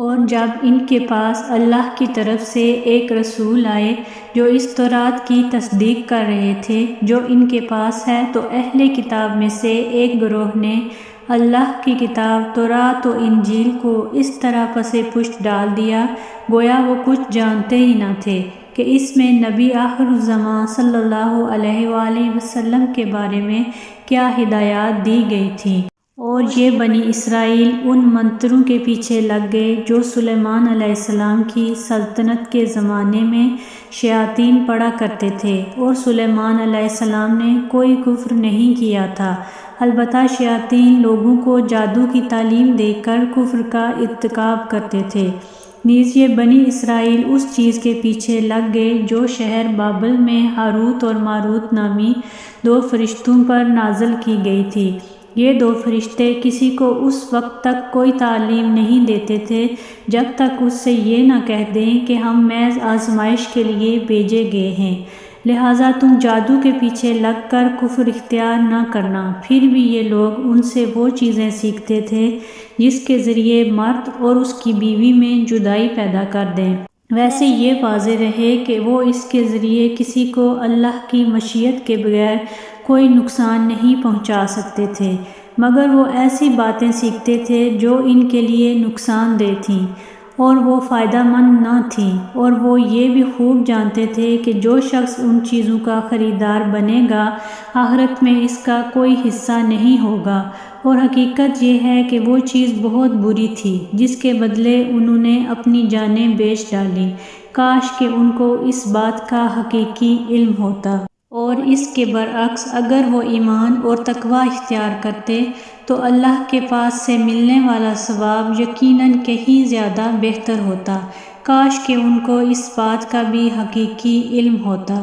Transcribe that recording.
اور جب ان کے پاس اللہ کی طرف سے ایک رسول آئے جو اس تورات کی تصدیق کر رہے تھے جو ان کے پاس ہے، تو اہل کتاب میں سے ایک گروہ نے اللہ کی کتاب تورات و انجیل کو اس طرح پس پشت ڈال دیا گویا وہ کچھ جانتے ہی نہ تھے کہ اس میں نبی آخر الزماں صلی اللہ علیہ وآلہ وسلم کے بارے میں کیا ہدایات دی گئی تھیں۔ اور یہ بنی اسرائیل ان منتروں کے پیچھے لگ گئے جو سلیمان علیہ السلام کی سلطنت کے زمانے میں شیاطین پڑھا کرتے تھے، اور سلیمان علیہ السلام نے کوئی کفر نہیں کیا تھا، البتہ شیاطین لوگوں کو جادو کی تعلیم دے کر کفر کا ارتکاب کرتے تھے۔ نیز یہ بنی اسرائیل اس چیز کے پیچھے لگ گئے جو شہر بابل میں ہاروت اور ماروت نامی دو فرشتوں پر نازل کی گئی تھی۔ یہ دو فرشتے کسی کو اس وقت تک کوئی تعلیم نہیں دیتے تھے جب تک اس سے یہ نہ کہہ دیں کہ ہم محض آزمائش کے لیے بھیجے گئے ہیں، لہٰذا تم جادو کے پیچھے لگ کر کفر اختیار نہ کرنا۔ پھر بھی یہ لوگ ان سے وہ چیزیں سیکھتے تھے جس کے ذریعے مرد اور اس کی بیوی میں جدائی پیدا کر دیں۔ ویسے یہ واضح رہے کہ وہ اس کے ذریعے کسی کو اللہ کی مشیت کے بغیر کوئی نقصان نہیں پہنچا سکتے تھے، مگر وہ ایسی باتیں سیکھتے تھے جو ان کے لیے نقصان دہ تھیں اور وہ فائدہ مند نہ تھیں، اور وہ یہ بھی خوب جانتے تھے کہ جو شخص ان چیزوں کا خریدار بنے گا آخرت میں اس کا کوئی حصہ نہیں ہوگا، اور حقیقت یہ ہے کہ وہ چیز بہت بری تھی جس کے بدلے انہوں نے اپنی جانیں بیچ ڈالیں۔ کاش کہ ان کو اس بات کا حقیقی علم ہوتا۔ اور اس کے برعکس اگر وہ ایمان اور تقوی اختیار کرتے تو اللہ کے پاس سے ملنے والا ثواب یقیناً کہیں زیادہ بہتر ہوتا۔ کاش کہ ان کو اس بات کا بھی حقیقی علم ہوتا۔